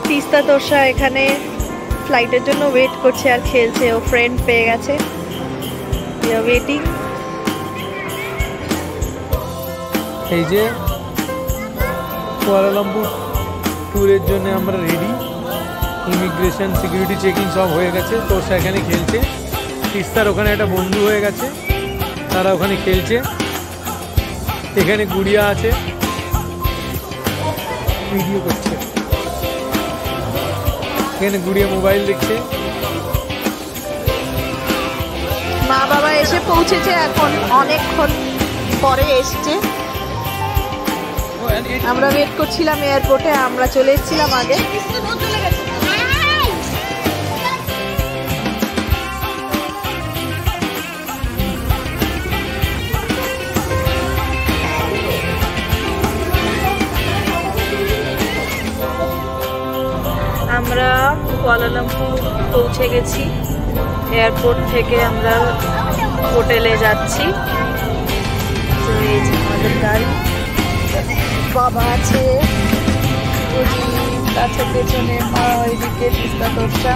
তিস্তা তোষা এখানে ফ্লাইটের জন্য ওয়েট করছে আর খেলছে, ও ফ্রেন্ড পেয়ে গেছে। ওয়েটিং। এই যে কুয়ালালামপুর ট্যুরের জন্য আমরা রেডি। ইমিগ্রেশন সিকিউরিটি চেকিং সব হয়ে গেছে। তো সেখানে খেলছে। তিস্তার ওখানে একটা বন্ধু হয়ে গেছে, তারা ওখানে খেলছে। এখানে গুড়িয়া আছে, ভিডিও করছে। এখানে গুড়িয়া মোবাইল দেখছে। মা বাবা এসে পৌঁছেছে, এখন অনেকক্ষণ পরে এসছে। আমরা ওয়েট করছিলাম এয়ারপোর্টে, আমরা চলে এসেছিলাম আগে। আমরা কুয়ালালামপুর পৌঁছে গেছি। এয়ারপোর্ট থেকে আমরা হোটেলে যাচ্ছি। তো এই যে আমাদের গাড়ি, বাবা আছে কাছে পেছনে, মা ওইদিকে তিস্তা তোষা।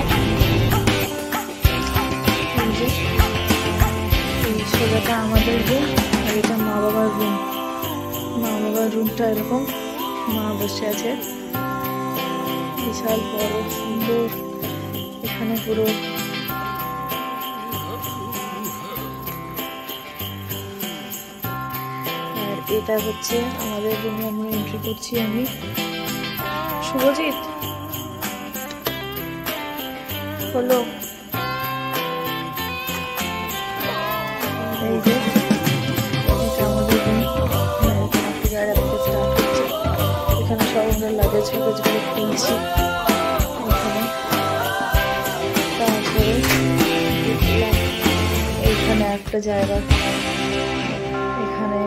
এই সোজাটা আমাদের রুম আর এটা মা বাবার রুম। মা বাবার রুমটা এরকম, মা বসে আছে। বিশাল বড় সুন্দর, এখানে পুরো আর এটা হচ্ছে আমাদের রুমে আমরা এন্ট্রি করছি। আমি শুভজিৎ হলো, এই যে এটা আমাদের রুম। এখানে সব আমরা লাগেজ ফাগেজগুলো খুলছি। তারপরে এইখানে একটা জায়গা, এখানে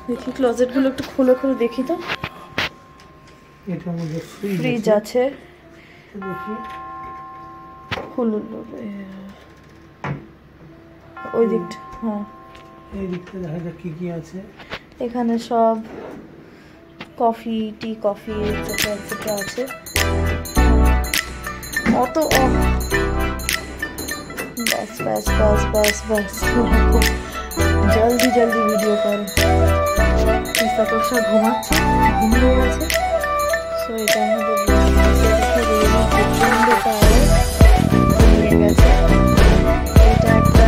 দেখি ক্লোজেট গুলো একটু খুলে খুলে দেখি। তো ফ্রিজ আছে, ওই দিকটা। হ্যাঁ, এই দিকটা দেখা যাক কি কি আছে। এখানে সব কফি, টি কফি এটসেট্রা আছে। অত बस बस बस बस बस जल्दी जल्दी वीडियो कर। তিস্তা তোষা ঘুমাচ্ছে, ঘুমিয়ে গেছে। সো এটা আমাদের প্রচন্ড টায়ার ঘুমিয়ে গেছে। এটা একটা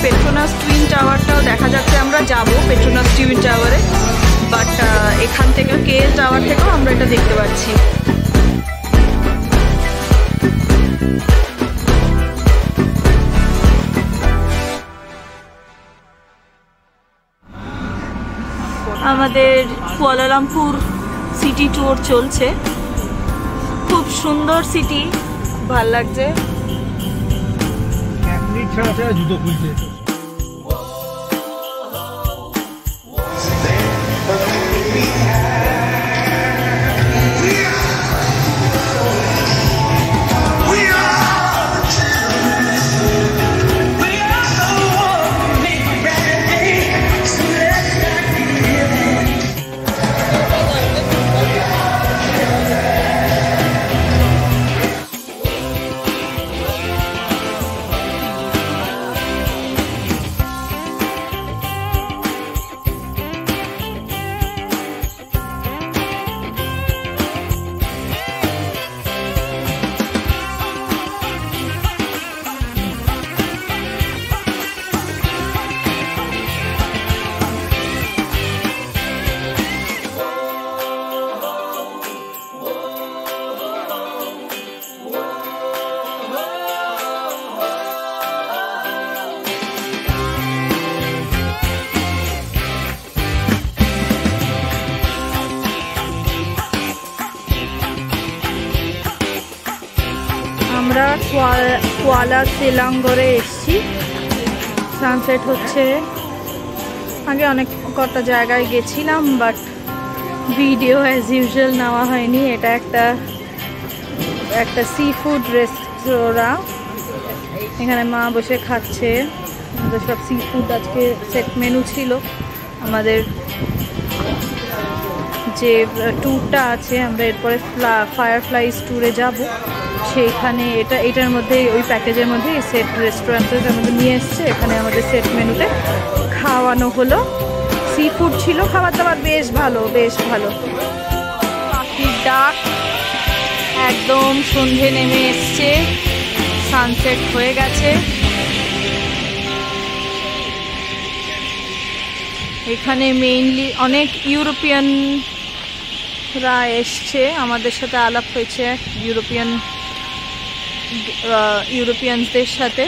পেট্রোনাস টুইন টাওয়ারটাও দেখা যাচ্ছে। আমরা যাব পেট্রোনাস টুইন টাওয়ারে, বাট এখান থেকে কেএল টাওয়ার থেকেও আমরা এটা দেখতে পাচ্ছি। আমাদের কুয়ালালামপুর সিটি ট্যুর চলছে। খুব সুন্দর সিটি, ভাল লাগছে। জুতো খুলছে। আমরা কুয়ালা সিলাঙ্গরে এসছি। সানসেট হচ্ছে। আগে অনেক কটা জায়গায় গেছিলাম, বাট ভিডিও অ্যাজ ইউজুয়াল নেওয়া হয়নি। এটা একটা সি ফুড রেস্তোরাঁ। এখানে মা বসে খাচ্ছে। আমাদের সব সি ফুড আজকে সেট মেনু ছিল। আমাদের যে ট্যুরটা আছে, আমরা এরপরে ফায়ারফ্লাইজ ট্যুরে যাব, সেইখানে এটার মধ্যে, ওই প্যাকেজের মধ্যে এই সেট রেস্টুরেন্টের মধ্যে নিয়ে এসছে। এখানে আমাদের সেট মেনুতে খাওয়ানো হলো। সি ফুড ছিল, খাবার দাবার বেশ ভালো, বেশ ভালো। পাখির ডাক, একদম সন্ধে নেমে এসছে, সানসেট হয়ে গেছে। এখানে মেইনলি অনেক ইউরোপিয়ানরা এসছে, আমাদের সাথে আলাপ হয়েছে ইউরোপিয়ানদের সাথে।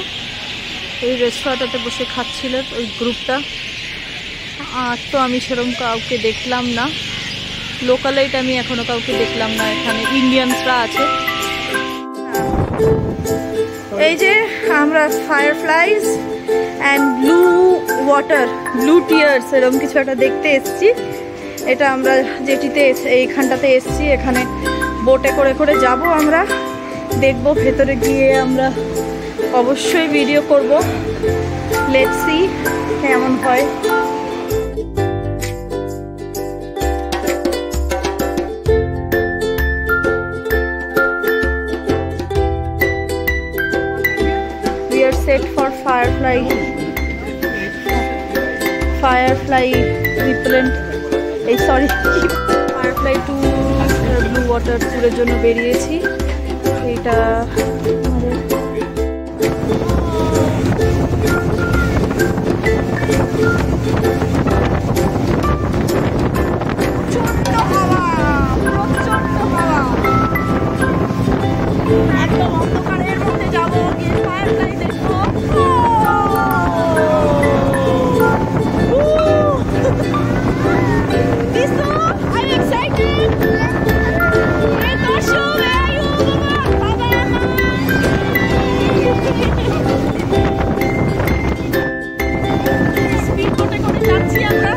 এই রেস্তোরাঁটাতে বসে খাচ্ছিল ওই গ্রুপটা। আর তো আমি সেরকম কাউকে দেখলাম না, লোকালাইট আমি এখনো কাউকে দেখলাম না। এখানে ইন্ডিয়ানসরা আছে। এই যে আমরা ফায়ারফ্লাইজ অ্যান্ড ব্লু টিয়ার্স এরকম কিছু একটা দেখতে এসছি। এটা আমরা যেটিতে এইখানটাতে এসছি, এখানে বোটে করে করে যাব। আমরা দেখব, ভেতরে গিয়ে আমরা অবশ্যই ভিডিও করব। লেটস সি কেমন হয়। We are set for firefly repellent, firefly to blue water ট্যুরের জন্য বেরিয়েছি। এটা একদম অন্ধকারের মধ্যে যাবো, গিয়ে ফায়ারফ্লাই দেখবো। I'm excited. স্পিড বোটে করে যাচ্ছি আমরা।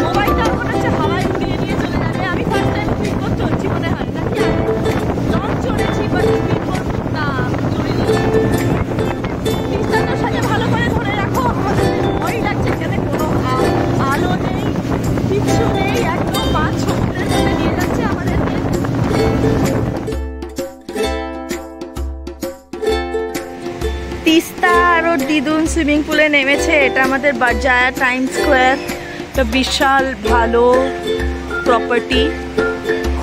মোবাইলটা মনে হচ্ছে হাওয়ায় উড়িয়ে নিয়ে চলে যাবে। আমি ফার্স্ট টাইম স্পিড বোট চলছি মনে হয়, নাকি লঞ্চ চড়েছি, বাট স্পিড বোট না চড়িনি। ডিস্টেন্সের সাথে ভালো করে ধরে রাখো, ভয় লাগছে। এখানে কোনো আলো নেই, কিচ্ছু নেই, একদম মাছ সমুদ্রের মধ্যে নিয়ে যাচ্ছে আমাদেরকে। তিস্তা আরও দিদুন সুইমিং পুলে নেমেছে। এটা আমাদের বারজায়া টাইম স্কোয়ার। একটা বিশাল ভালো প্রপার্টি,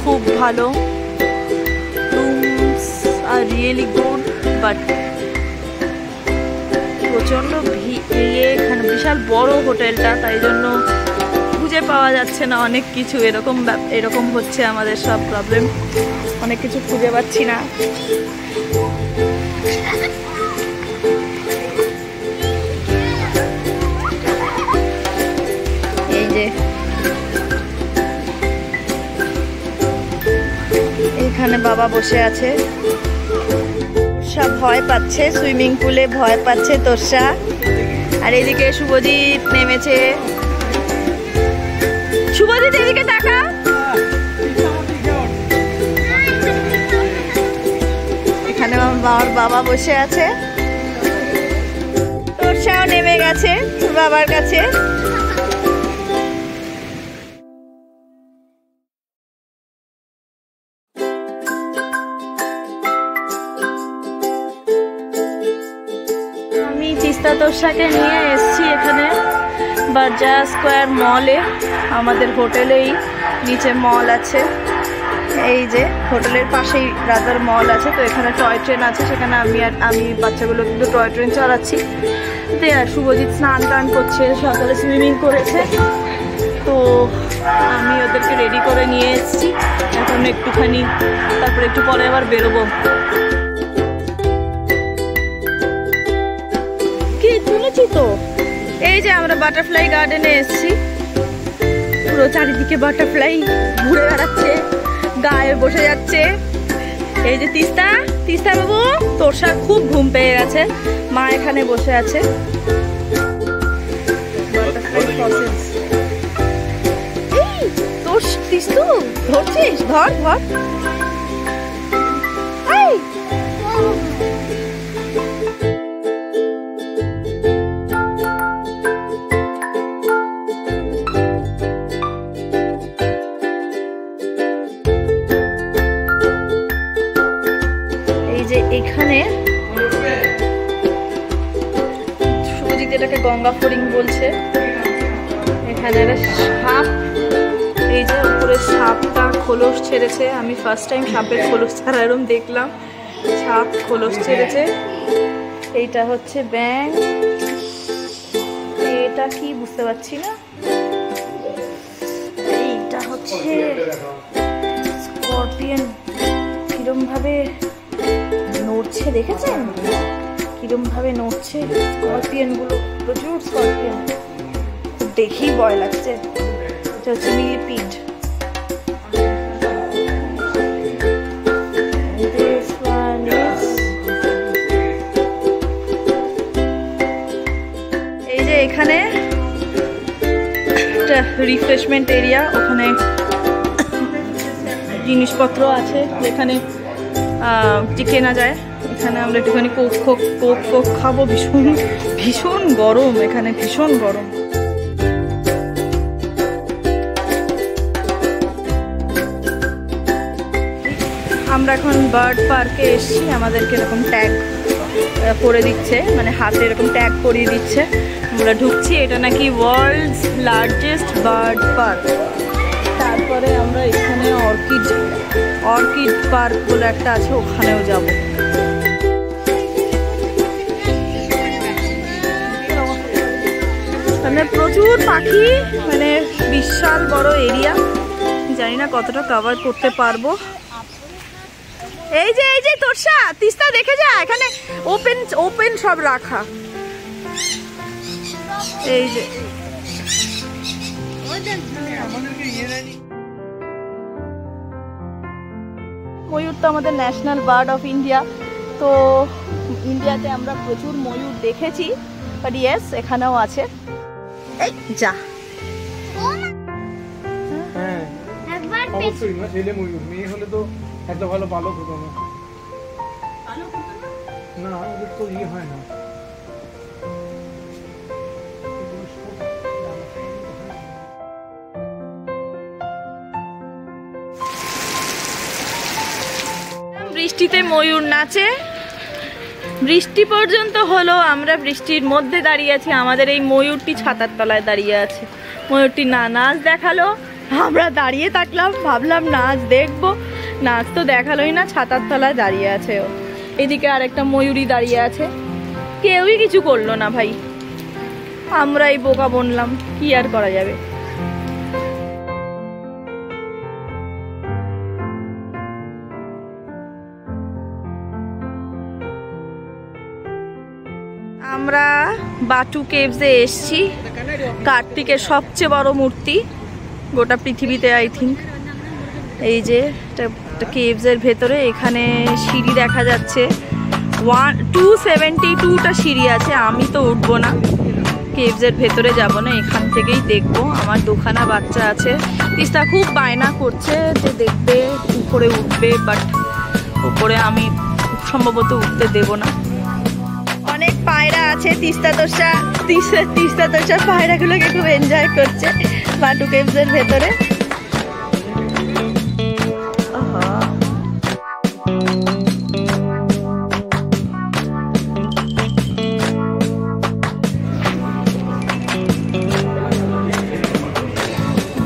খুব ভালো। Rooms are really good, but প্রচণ্ড এখানে বিশাল বড় হোটেলটা, তাই জন্য খুঁজে পাওয়া যাচ্ছে না অনেক কিছু। এরকম হচ্ছে আমাদের সব প্রবলেম, অনেক কিছু খুঁজে পাচ্ছি না। এই যে এখানে বাবা বসে আছে, সব ভয় পাচ্ছে, সুইমিং পুলে ভয় পাচ্ছে তোরসা। আর এদিকে শুভজিৎ নেমেছে। শুভজিৎ এদিকে তাকা। এখানে আমার বাবা বসে আছে, তোরসাও নেমে গেছে বাবার কাছে। আমি তিস্তা তোরসাকে নিয়ে এসছি এখানে বারজায়া স্কোয়ার মলে। আমাদের হোটেলেই নিচে মল আছে, এই যে হোটেলের পাশেই রাজার মল আছে। তো এখানে টয় ট্রেন আছে, সেখানে আমি বাচ্চাগুলো কিন্তু টয় ট্রেন চালাচ্ছি। তো শুভজিৎ স্নান টান করছে, সকালে সুইমিং করেছে, তো আমি ওদেরকে রেডি করে নিয়ে এসেছি। এখন একটুখানি, তারপরে একটু পরে আবার বেরোবো। কি শুনেছি তো, এই যে আমরা বাটারফ্লাই গার্ডেনে এসেছি। পুরো চারিদিকে বাটারফ্লাই ঘুরে বেড়াচ্ছে, গায়ে বসে যাচ্ছে। এই যে তিস্তা, তিস্তা বাবু তোরসার খুব ঘুম পেয়ে গেছে, মা এখানে বসে আছে। তোর তিস্তু ধরছিস? ধর ধর। এখানে সুজিত এটাকে গঙ্গা ফড়িং বলছে। এখানে একটা সাপ, এই যে উপরে সাপটা খোলস ছেড়েছে, আমি ফার্স্ট টাইম সাপের খোলস ছাড়া এরকম দেখলাম। সাপ খোলস ছেড়েছে। এইটা হচ্ছে ব্যাঙ, এটা কি বুঝতে পারছি না। এইটা হচ্ছে স্করপিয়ন, কিরম ভাবে নড়ছে দেখেছেন? কিরম ভাবে নড়ছে স্করপিয়ন গুলো, প্রচুর স্করপিয়ন, দেখেই ভয় লাগছে। এটা হচ্ছে মিলিপিড। এই যে এখানে একটা রিফ্রেশমেন্ট এরিয়া, ওখানে জিনিসপত্র আছে যেখানে কেনা যায়। এখানে আমরা একটুখানি কোক ফোক খাবো। ভীষণ ভীষণ গরম এখানে, ভীষণ গরম। আমরা এখন বার্ড পার্কে এসেছি, আমাদেরকে এরকম ট্যাগ করে দিচ্ছে, মানে হাতে এরকম ট্যাগ করিয়ে দিচ্ছে। আমরা ঢুকছি, এটা নাকি ওয়ার্ল্ডস লার্জেস্ট বার্ড পার্ক। তারপরে আমরা এখানে অর্কিড পার্ক বলে একটা আছে, ওখানেও যাব। মানে প্রচুর পাখি, মানে বিশাল বড় এরিয়া, জানি না কতটা কভার করতে পারবো। এই যে তোরসা তিস্তা দেখে যা, এখানে ওপেন সব রাখা। এই যে ময়ূর তো আমাদের ন্যাশনাল বার্ড অফ ইন্ডিয়া, তো ইন্ডিয়াতে আমরা প্রচুর ময়ূর দেখেছি, বাট ইয়েস এখানেও আছে। এই যা, হ্যাঁ অবশ্যই না, ছেলে ময়ূর, মেয়ে হলে তো এত ভালো পালক হতো না। না ওদের তো ইয়ে হয় না। বৃষ্টিতে ময়ূর নাচে, বৃষ্টি পর্যন্ত হলো, আমরা বৃষ্টির মধ্যে দাঁড়িয়ে আছি, আমাদের এই ময়ূরটি ছাতার তলায় দাঁড়িয়ে আছে। ময়ূরটি নাচ দেখালো, আমরা দাঁড়িয়ে থাকলাম, ভাবলাম নাচ দেখবো, নাচ তো দেখালোই না, ছাতার তলায় দাঁড়িয়ে আছে ও। এদিকে আরেকটা ময়ূরী দাঁড়িয়ে আছে, কেউই কিছু করলো না ভাই, আমরাই বোকা বনলাম, কি আর করা যাবে। আমরা বাটু কেভসে এসছি, কার্তিকের সবচেয়ে বড় মূর্তি গোটা পৃথিবীতে আই থিঙ্ক। এই যে এটা কেভসের ভেতরে, এখানে সিঁড়ি দেখা যাচ্ছে, 272টা সিঁড়ি আছে। আমি তো উঠবো না, কেভসের ভেতরে যাব না, এখান থেকেই দেখবো। আমার দুখানা বাচ্চা আছে, তিস্তা খুব বায়না করছে যে দেখবে, উপরে উঠবে, বাট উপরে আমি সম্ভবত উঠতে দেব না। অনেক পায়রা আছে, তিস্তা তোষা পায়রাগুলোকে খুব এনজয় করছে বাটু কেভসের ভেতরে।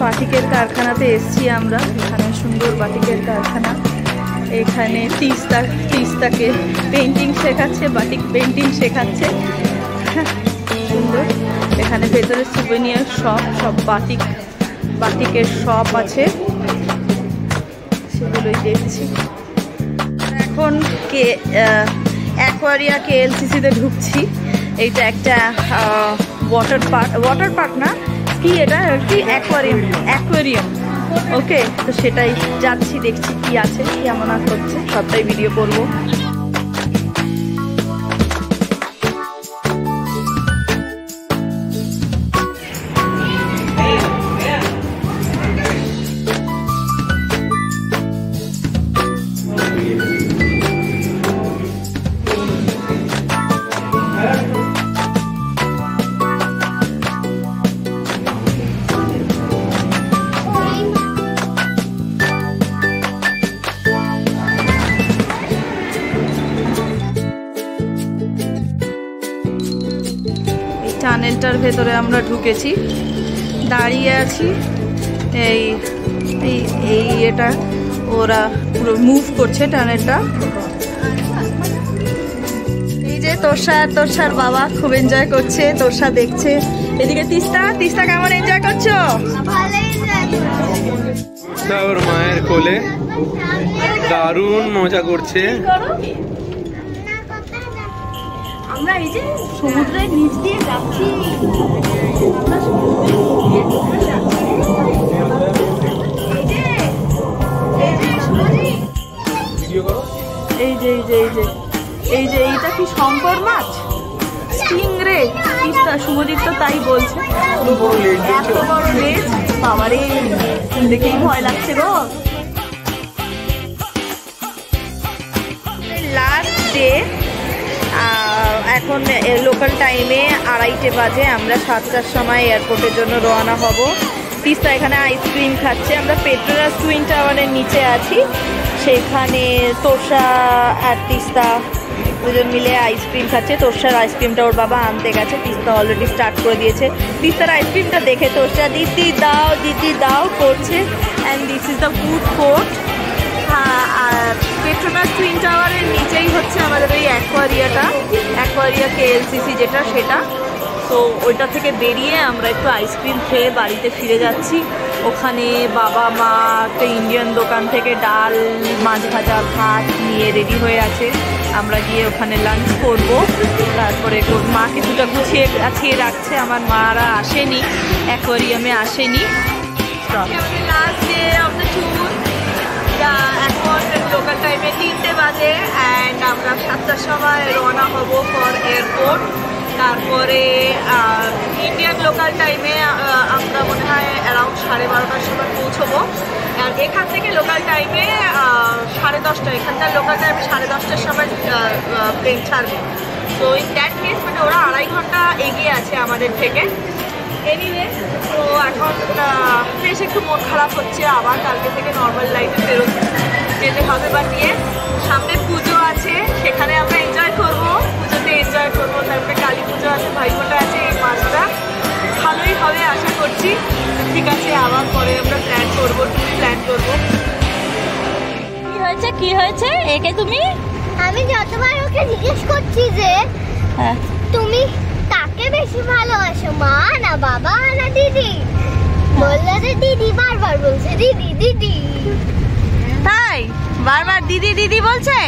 বাটিকের কারখানাতে এসছি আমরা, এখানে সুন্দর বাটিকের কারখানা। এখানে তিস্তাকে পেন্টিং শেখাচ্ছে, বাটিক পেন্টিং শেখাচ্ছে, সুন্দর। এখানে ভেতরে সুভেনিয়ার সব বাটিকের শপ আছে, সেগুলোই দেখছি। এখন অ্যাকোয়ারিয়া KLCC-তে ঢুকছি। এইটা একটা ওয়াটার পার্ক না কি, এটা একটি অ্যাকোয়ারিয়াম। ওকে, তো সেটাই যাচ্ছি, দেখছি কি আছে, কেমন আর হচ্ছে, সবটাই ভিডিও করবো। টানেলটার ভেতরে আমরা ঢুকেছি, দাঁড়িয়ে আছি। এই এই এটা ওরা পুরো মুভ করছে টানেলটা। এই যে তোরসার বাবা খুব এনজয় করছে, তোরসা দেখছে। এদিকে তিস্তা কেমন এনজয় করছো? ওর মায়ের কোলে দারুণ মজা করছে। আমরা এই যে সমুদ্রের নিচ দিয়ে যাচ্ছি, এইটা কি শঙ্কর মাছ, স্টিংরে। শুভজিৎ তো তাই বলছে, এত বড় লেজ, বাবারে দেখেই ভয় লাগছে গো। লাস্ট ডে, এখন লোকাল টাইমে 2:30 বাজে। আমরা 7টার সময় এয়ারপোর্টের জন্য রওনা হব। তিস্তা এখানে আইসক্রিম খাচ্ছে। আমরা পেট্রোনাস টুইন টাওয়ারের নিচে আছি, সেখানে তোরসা আর তিস্তা দুজন মিলে আইসক্রিম খাচ্ছে। তোরসার আইসক্রিমটা ওর বাবা আনতে গেছে, তিস্তা অলরেডি স্টার্ট করে দিয়েছে। তিস্তার আইসক্রিমটা দেখে তোরসা দিদি দাও করছে। And this is the food court. আর পেট্রোনাস টুইন টাওয়ারের নিচেই হচ্ছে আমাদের ওই অ্যাকোয়ারিয়া KLCC যেটা, সেটা। তো ওইটা থেকে বেরিয়ে আমরা একটু আইসক্রিম খেয়ে বাড়িতে ফিরে যাচ্ছি। ওখানে বাবা মা একটা ইন্ডিয়ান দোকান থেকে ডাল, মাছ ভাজা, ভাত নিয়ে রেডি হয়ে আছে। আমরা গিয়ে ওখানে লাঞ্চ করবো। তারপরে মা কিছুটা গুছিয়ে রাখছে। আমার মারা আসেনি, অ্যাকোয়ারিয়ামে আসেনি। Last day of the tour. এখন লোকাল টাইমে 3টে বাজে, অ্যান্ড আমরা 7টার সময় রওনা হব ফর এয়ারপোর্ট। তারপরে ইন্ডিয়ান লোকাল টাইমে আমরা মনে হয় অ্যারাউন্ড 12:30টার সময় পৌঁছবো। আর এখান থেকে লোকাল টাইমে 10:30, এখানকার লোকাল টাইমে 10:30টার সময় প্লেন ছাড়বে। তো ইন দ্যাট কেস মানে ওরা 2.5 ঘন্টা এগিয়ে আছে আমাদের থেকে। এনিওয়ে, তো এখন বেশ একটু মন খারাপ হচ্ছে। আবার কালকে থেকে নর্মাল লাইফে ফেরত যেতে হবে। বা নিয়ে সামনে পুজো আছে, সেখানে আমরা এনজয় করবো, পুজোতে এনজয় করবো। তারপরে কালী পুজো আছে, ভাইফোঁটা আছে। এই মাসটা ভালোই হবে আশা করছি। ঠিক আছে, আবার পরে আমরা প্ল্যান করবো। কি হয়েছে একে তুমি? আমি যতবার ওকে জিজ্ঞেস করছি যে তুমি কাকে বেশি ভালোবাসো, মা না বাবা না দিদি, বললো যে দিদি। বারবার বলছে দিদি। তাই বারবার দিদি বলছে।